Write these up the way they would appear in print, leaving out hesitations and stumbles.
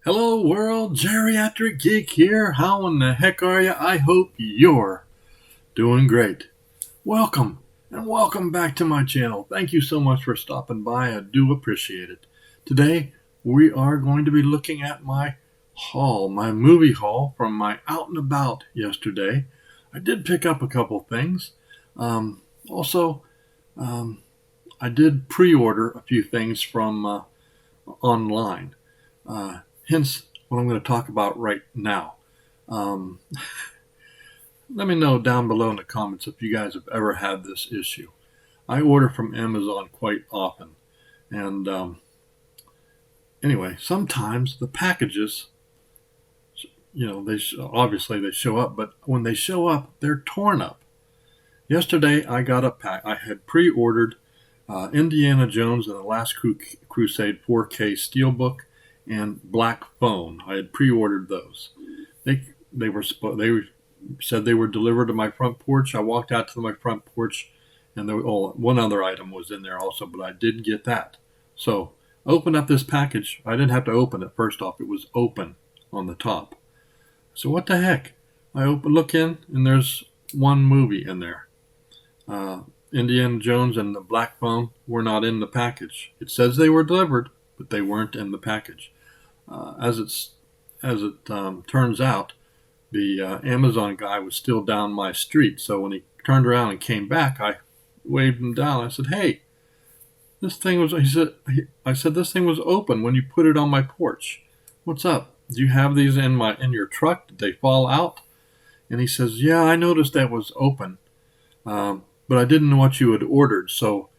Hello world, Geriatric Geek here. How in the heck are you? I hope you're doing great. Welcome and welcome back to my channel. Thank you so much for stopping by. I do appreciate it. Today we are going to be looking at my haul, my movie haul from my out and about yesterday. I did pick up a couple things. Also, I did pre-order a few things from online. Hence what I'm going to talk about right now. Um, Let me know down below in the comments if you guys have ever had this issue. I order from Amazon quite often. And anyway, sometimes the packages, obviously they show up, but when they show up, they're torn up. Yesterday I got a pack. I had pre-ordered Indiana Jones and the Last Crusade 4K Steelbook and Black Phone. I had pre-ordered those. They said they were delivered to my front porch. I walked out to my front porch, and one other item was in there also, but I did get that. So I opened up this package. I didn't have to open it. First off, it was open on the top. So what the heck? I look in, and there's one movie in there. Indiana Jones and the Black Phone were not in the package. It says they were delivered, but they weren't in the package. As it turns out, the Amazon guy was still down my street. So when he turned around and came back, I waved him down. I said, "Hey, this thing was." I said this thing was open when you put it on my porch. What's up? Do you have these in your truck? Did they fall out? And he says, "Yeah, I noticed that was open, but I didn't know what you had ordered, so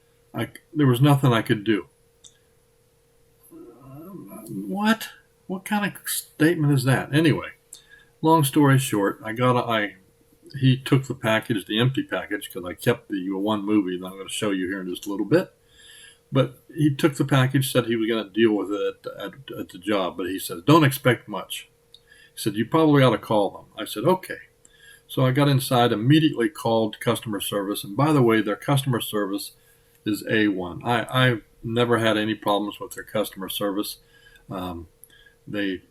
there was nothing I could do." What? What kind of statement is that? Anyway, long story short, he took the package, the empty package, because I kept the one movie that I'm going to show you here in just a little bit. But he took the package, said he was going to deal with it at the job, but he said, "Don't expect much." He said, "You probably ought to call them." I said, "Okay." So I got inside, immediately called customer service, and by the way, their customer service is A1. I've never had any problems with their customer service. They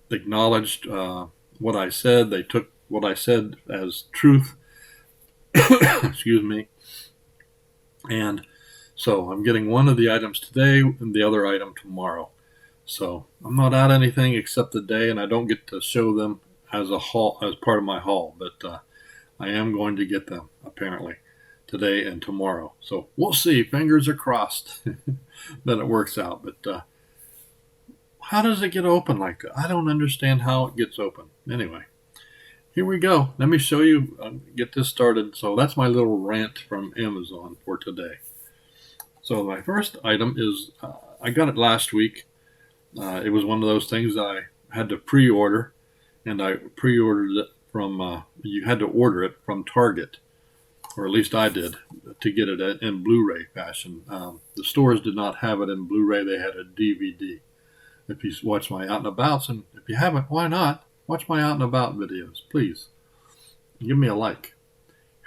acknowledged what I said. They took what I said as truth. Excuse me. And so I'm getting one of the items today and the other item tomorrow. So I'm not out anything except the day, and I don't get to show them as a haul, as part of my haul. But I am going to get them apparently today and tomorrow. So we'll see. Fingers are crossed that it works out. But how does it get open like that? I don't understand how it gets open. Anyway, here we go. Let me show you, get this started. So that's my little rant from Amazon for today. So my first item is, I got it last week. It was one of those things that I had to pre-order, and I pre-ordered it from, you had to order it from Target, or at least I did, to get it in Blu-ray fashion. The stores did not have it in Blu-ray. They had a DVD. If you watch my out and abouts, and if you haven't, why not? Watch my out and about videos, please. Give me a like.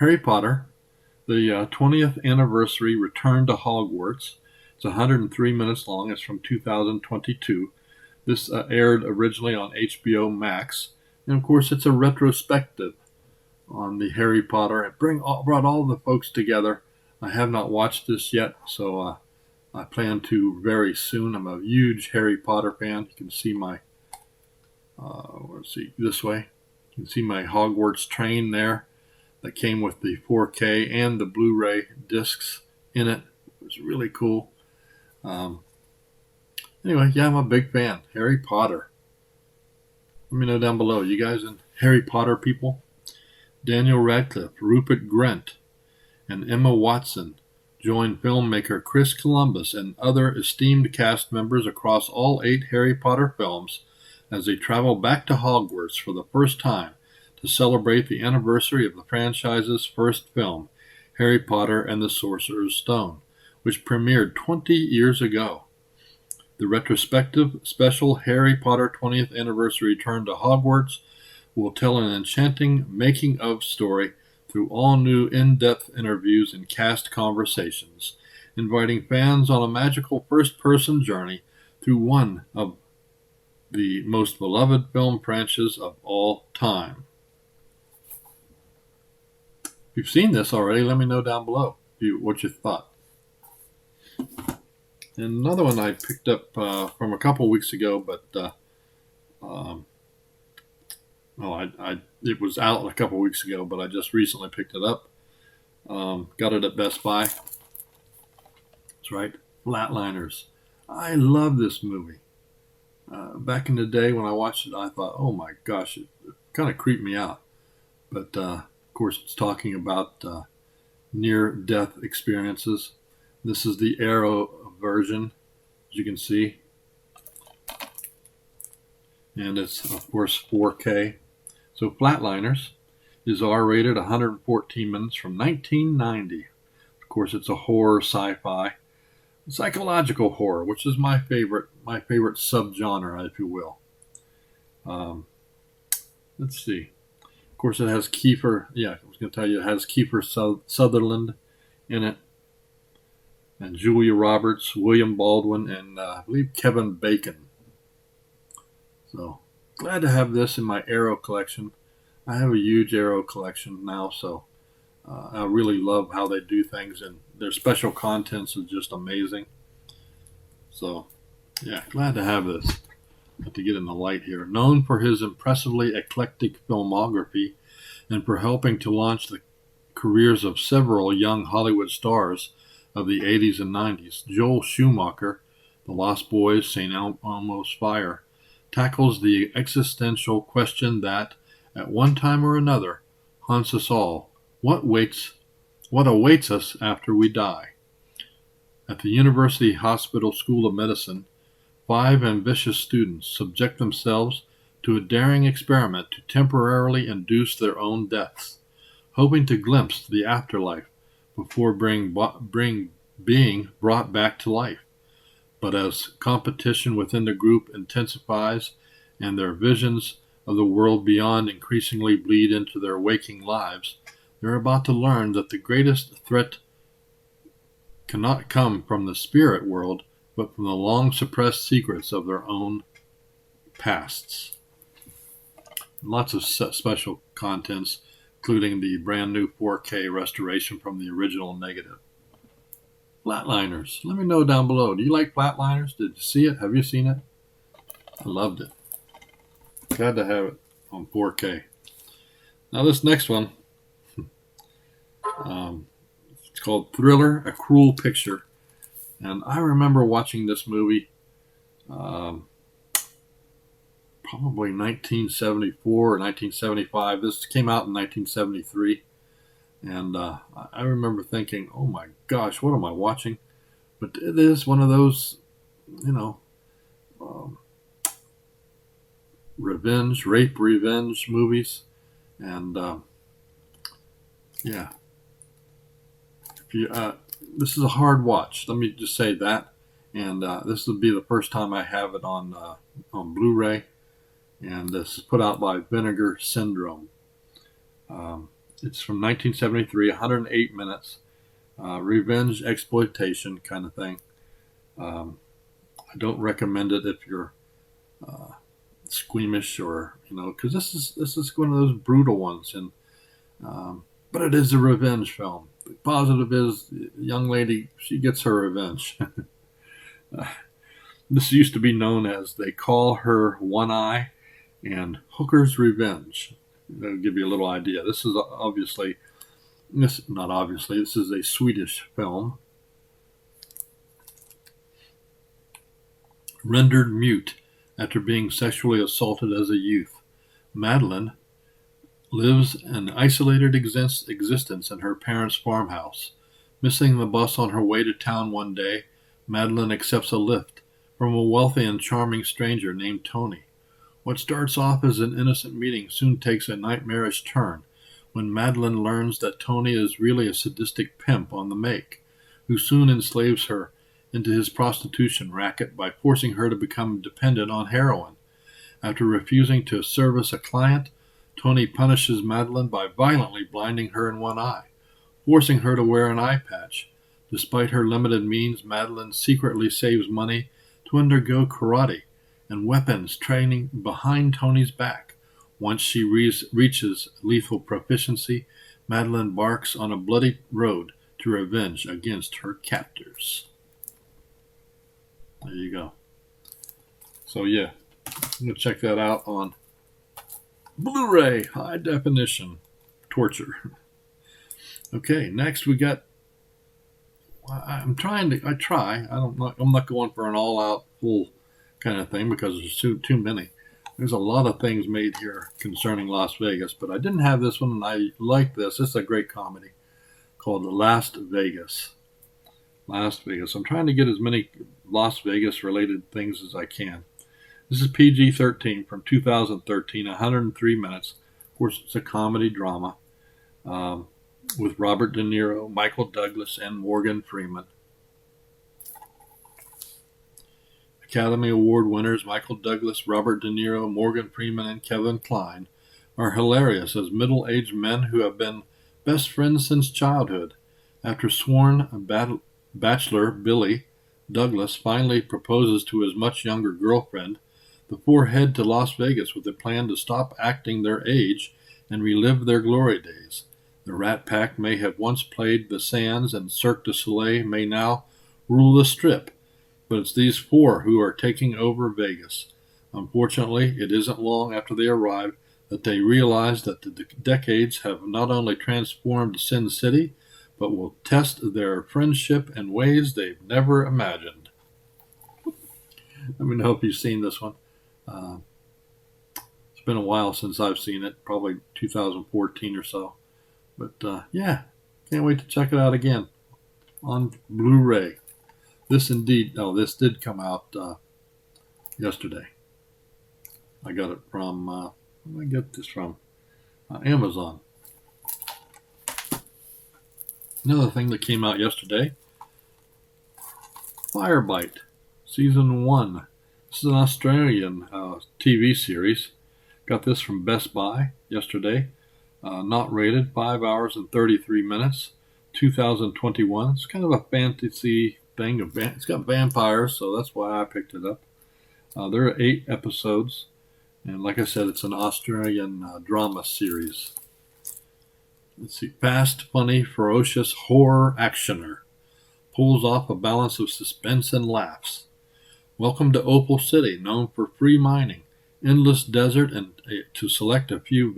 Harry Potter, the 20th anniversary return to Hogwarts. It's 103 minutes long. It's from 2022. This aired originally on HBO Max. And of course, it's a retrospective on the Harry Potter. It brought all the folks together. I have not watched this yet, so I plan to very soon. I'm a huge Harry Potter fan. You can see my, this way. You can see my Hogwarts train there that came with the 4K and the Blu-ray discs in it. It was really cool. Anyway, yeah, I'm a big fan. Harry Potter. Let me know down below. You guys in Harry Potter people? Daniel Radcliffe, Rupert Grint, and Emma Watson join filmmaker Chris Columbus and other esteemed cast members across all 8 Harry Potter films as they travel back to Hogwarts for the first time to celebrate the anniversary of the franchise's first film, Harry Potter and the Sorcerer's Stone, which premiered 20 years ago. The retrospective special Harry Potter 20th Anniversary Return to Hogwarts will tell an enchanting making-of story through all new in-depth interviews and cast conversations, inviting fans on a magical first-person journey through one of the most beloved film franchise of all time. If you've seen this already, let me know down below what you thought. And another one I picked up from a couple weeks ago, but it was out a couple weeks ago, but I just recently picked it up. Got it at Best Buy. That's right, Flatliners. I love this movie. Back in the day when I watched it, I thought, oh my gosh, it kind of creeped me out. But of course, it's talking about near-death experiences. This is the Arrow version, as you can see. And it's, of course, 4K. So Flatliners is R-rated, 114 minutes, from 1990. Of course, it's a horror sci-fi. Psychological horror, which is my favorite subgenre, if you will. Let's see. Of course, it has Kiefer. Yeah, I was going to tell you, it has Kiefer Sutherland in it, and Julia Roberts, William Baldwin, and I believe Kevin Bacon. So glad to have this in my Arrow collection. I have a huge Arrow collection now, so I really love how they do things, and their special contents is just amazing. So, yeah, glad to have this. Have to get in the light here. Known for his impressively eclectic filmography and for helping to launch the careers of several young Hollywood stars of the 80s and 90s, Joel Schumacher, The Lost Boys, St. Elmo's Fire, tackles the existential question that, at one time or another, haunts us all. What awaits us after we die? At the University Hospital School of Medicine, 5 ambitious students subject themselves to a daring experiment to temporarily induce their own deaths, hoping to glimpse the afterlife before being brought back to life. But as competition within the group intensifies and their visions of the world beyond increasingly bleed into their waking lives, they're about to learn that the greatest threat cannot come from the spirit world, but from the long-suppressed secrets of their own pasts. Lots of special contents, including the brand new 4K restoration from the original negative. Flatliners. Let me know down below. Do you like Flatliners? Did you see it? Have you seen it? I loved it. Glad to have it on 4K. Now this next one, it's called Thriller, A Cruel Picture. And I remember watching this movie probably 1974 or 1975. This came out in 1973. And I remember thinking, oh my gosh, what am I watching? But it is one of those, rape revenge movies. And yeah. This is a hard watch. Let me just say that. And this will be the first time I have it on Blu-ray. And this is put out by Vinegar Syndrome. It's from 1973, 108 minutes. Revenge exploitation kind of thing. I don't recommend it if you're squeamish or, because this is one of those brutal ones. And but it is a revenge film. The positive is, the young lady, she gets her revenge. This used to be known as They Call Her One Eye and Hooker's Revenge. That'll give you a little idea. This is this is a Swedish film. Rendered mute after being sexually assaulted as a youth, Madeline lives an isolated existence in her parents' farmhouse. Missing the bus on her way to town one day, Madeline accepts a lift from a wealthy and charming stranger named Tony. What starts off as an innocent meeting soon takes a nightmarish turn when Madeline learns that Tony is really a sadistic pimp on the make, who soon enslaves her into his prostitution racket by forcing her to become dependent on heroin. After refusing to service a client, Tony punishes Madeline by violently blinding her in one eye, forcing her to wear an eye patch. Despite her limited means, Madeline secretly saves money to undergo karate and weapons training behind Tony's back. Once she reaches lethal proficiency, Madeline embarks on a bloody road to revenge against her captors. There you go. So yeah, I'm going to check that out on Blu-ray, high definition, torture. Okay, next we got, I'm not going for an all-out full kind of thing because there's too many. There's a lot of things made here concerning Las Vegas, but I didn't have this one, and I like this. This is a great comedy called Last Vegas. Las Vegas. I'm trying to get as many Las Vegas-related things as I can. This is PG-13 from 2013, 103 minutes. Of course, it's a comedy drama with Robert De Niro, Michael Douglas, and Morgan Freeman. Academy Award winners Michael Douglas, Robert De Niro, Morgan Freeman, and Kevin Kline are hilarious as middle-aged men who have been best friends since childhood. After sworn bachelor Billy Douglas finally proposes to his much younger girlfriend, the four head to Las Vegas with a plan to stop acting their age and relive their glory days. The Rat Pack may have once played the Sands, and Cirque du Soleil may now rule the Strip, but it's these four who are taking over Vegas. Unfortunately, it isn't long after they arrive that they realize that the decades have not only transformed Sin City, but will test their friendship in ways they've never imagined. Let me know if you've seen this one. It's been a while since I've seen it, probably 2014 or so. But yeah, can't wait to check it out again on Blu-ray. This did come out yesterday. I got it from, where did I get this from? Amazon. Another thing that came out yesterday, Firebite, Season 1. This is an Australian TV series. Got this from Best Buy yesterday. Not rated, 5 hours and 33 minutes, 2021. It's kind of a fantasy thing. It's got vampires, so that's why I picked it up. There are 8 episodes, and like I said, it's an Australian drama series. Let's see. Fast, funny, ferocious horror actioner. Pulls off a balance of suspense and laughs. Welcome to Opal City, known for free mining, endless desert, and to select a few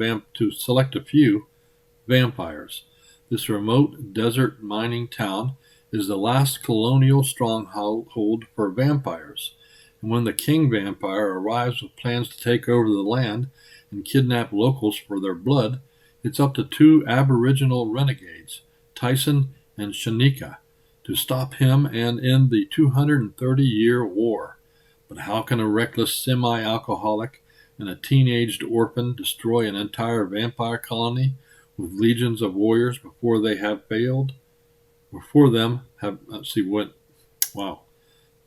vampires. This remote desert mining town is the last colonial stronghold for vampires. And when the king vampire arrives with plans to take over the land and kidnap locals for their blood, it's up to 2 Aboriginal renegades, Tyson and Shanika, to stop him and end the 230-year war. But how can a reckless semi-alcoholic and a teenaged orphan destroy an entire vampire colony with legions of warriors before they have failed?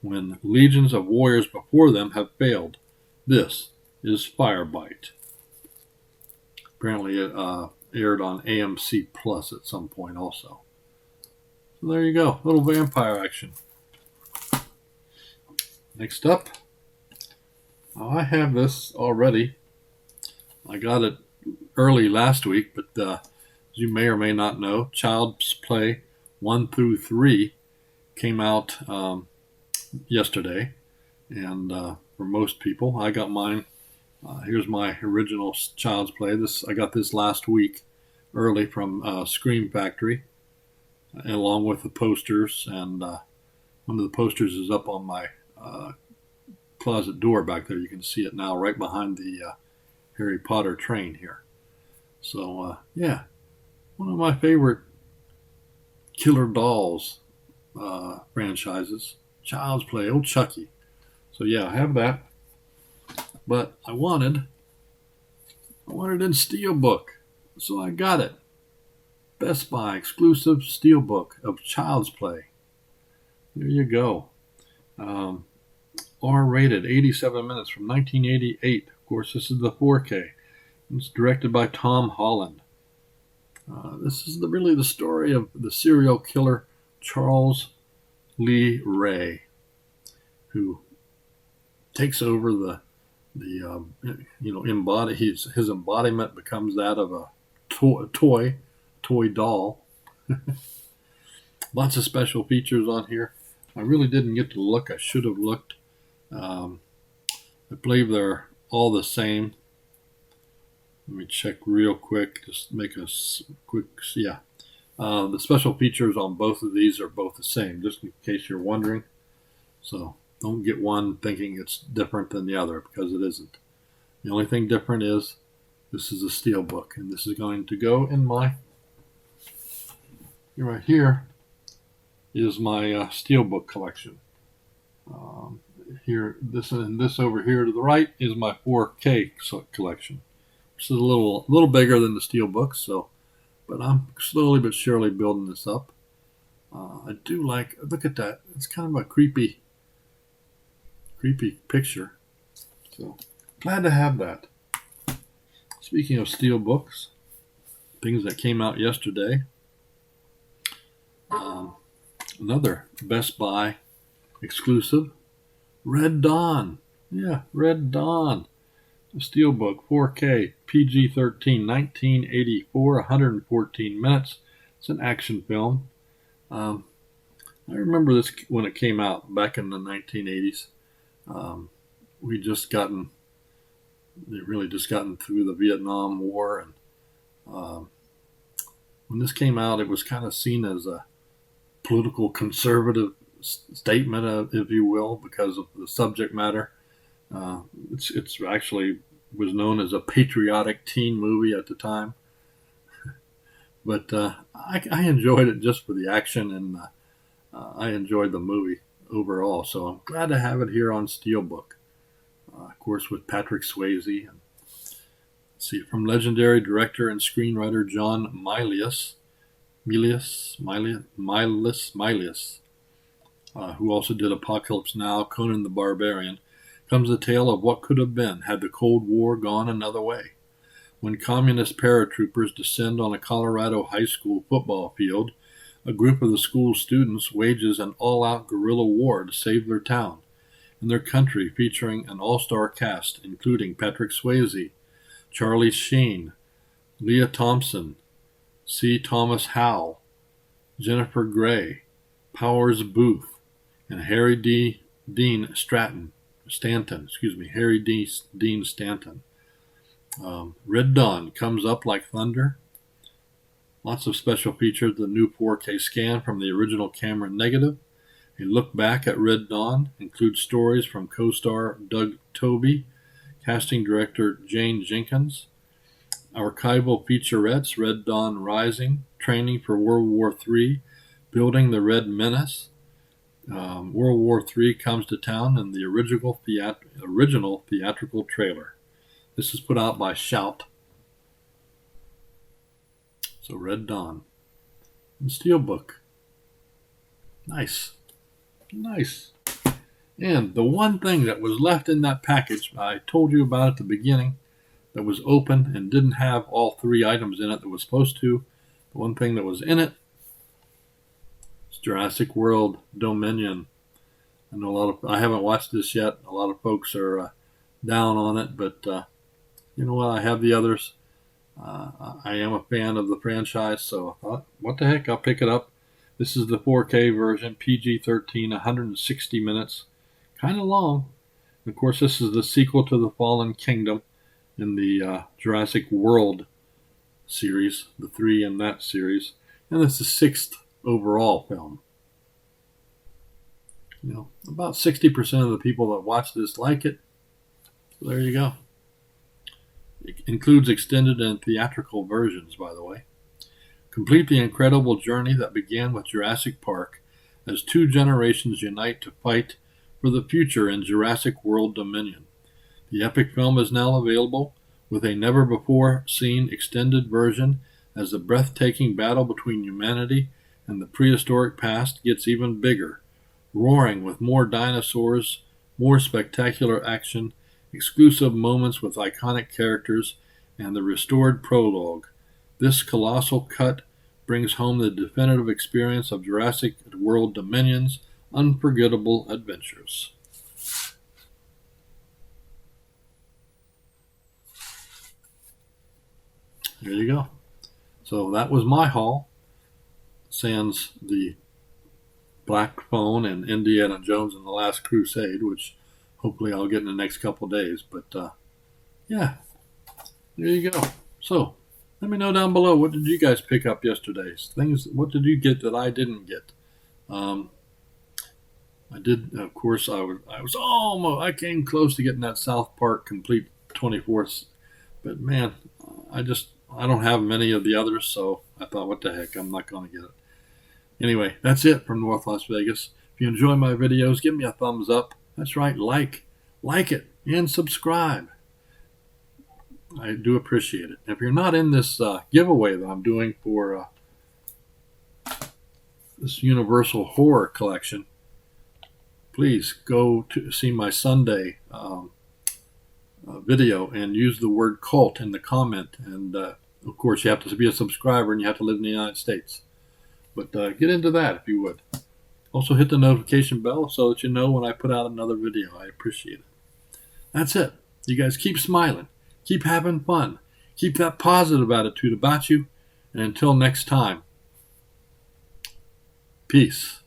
When legions of warriors before them have failed. This is Firebite. Apparently it aired on AMC Plus at some point also. So there you go, little vampire action. Next up, I have this already. I got it early last week, but as you may or may not know, Child's Play 1 through 3 came out yesterday, and for most people, I got mine. Here's my original Child's Play. I got this last week early from Scream Factory, along with the posters, and one of the posters is up on my closet door back there. You can see it now right behind the Harry Potter train here. So yeah, one of my favorite killer dolls franchises, Child's Play, old Chucky. So yeah, I have that, but I wanted in Steelbook, so I got it. Best Buy exclusive Steelbook of Child's Play. There you go. R-rated, 87 minutes from 1988. Of course, this is the 4K. It's directed by Tom Holland. This is really the story of the serial killer Charles Lee Ray, who takes over his embodiment becomes that of a toy doll. Lots of special features on here. I really didn't get to look. I should have looked. I believe they're all the same. Let me check real quick. Just make a quick, yeah. The special features on both of these are both the same, just in case you're wondering. So don't get one thinking it's different than the other, because it isn't. The only thing different is this is a Steelbook, and this is going to go in my, right here is my Steelbook collection. Here, this and this over here to the right is my 4K collection, which is a little bigger than the Steelbook. So, but I'm slowly but surely building this up. I do like, look at that. It's kind of a creepy picture. So glad to have that. Speaking of Steelbooks, things that came out yesterday. Another Best Buy exclusive, Red Dawn. Yeah, Red Dawn. A Steelbook, 4K, PG-13, 1984, 114 minutes. It's an action film. I remember this when it came out back in the 1980s. They really just gotten through the Vietnam War, and when this came out, it was kind of seen as a political conservative statement, if you will, because of the subject matter. It's actually was known as a patriotic teen movie at the time, but I enjoyed it just for the action, and I enjoyed the movie overall. So I'm glad to have it here on Steelbook, of course, with Patrick Swayze. And see, from legendary director and screenwriter John Milius, who also did Apocalypse Now, Conan the Barbarian, comes the tale of what could have been had the Cold War gone another way. When communist paratroopers descend on a Colorado high school football field, a group of the school's students wages an all-out guerrilla war to save their town and their country, featuring an all-star cast including Patrick Swayze, Charlie Sheen, Leah Thompson, C. Thomas Howell, Jennifer Grey, Powers Booth, and Harry Dean Stanton. Red Dawn comes up like thunder. Lots of special features. The new 4K scan from the original camera negative. A look back at Red Dawn includes stories from co-star Doug Tobey, casting director Jane Jenkins, archival featurettes Red Dawn Rising, Training for World War III, Building the Red Menace. World War III comes to town in the original theatrical trailer. This is put out by Shout. So Red Dawn and Steelbook. Nice. And the one thing that was left in that package, I told you about at the beginning, that was open and didn't have all three items in it that was supposed to. The one thing that was in it is Jurassic World Dominion. I know I haven't watched this yet. A lot of folks are down on it, but you know what? I have the others. I am a fan of the franchise, so I thought, what the heck? I'll pick it up. This is the 4K version, PG-13, 160 minutes. Kind of long. And of course, this is the sequel to The Fallen Kingdom in the Jurassic World series, the 3 in that series. And it's the 6th overall film. You know, about 60% of the people that watch this like it. So there you go. It includes extended and theatrical versions, by the way. Complete the incredible journey that began with Jurassic Park as two generations unite to fight for the future in Jurassic World Dominion. The epic film is now available with a never-before-seen extended version as the breathtaking battle between humanity and the prehistoric past gets even bigger, roaring with more dinosaurs, more spectacular action, exclusive moments with iconic characters, and the restored prologue. This colossal cut brings home the definitive experience of Jurassic World Dominion's unforgettable adventures. There you go. So that was my haul. Sans the Black Phone and Indiana Jones and the Last Crusade, which hopefully I'll get in the next couple of days. But yeah, there you go. So let me know down below, what did you guys pick up yesterday? What did you get that I didn't get? I did, of course. I came close to getting that South Park complete 24th, but man, I don't have many of the others, so I thought, what the heck, I'm not going to get it. Anyway, that's it from North Las Vegas. If you enjoy my videos, give me a thumbs up. That's right, like it, and subscribe. I do appreciate it. If you're not in this giveaway that I'm doing for this Universal Horror Collection, please go to see my Sunday video and use the word cult in the comment. And of course, you have to be a subscriber and you have to live in the United States. But get into that if you would. Also hit the notification bell so that you know when I put out another video. I appreciate it. That's it. You guys keep smiling. Keep having fun. Keep that positive attitude about you. And until next time, peace.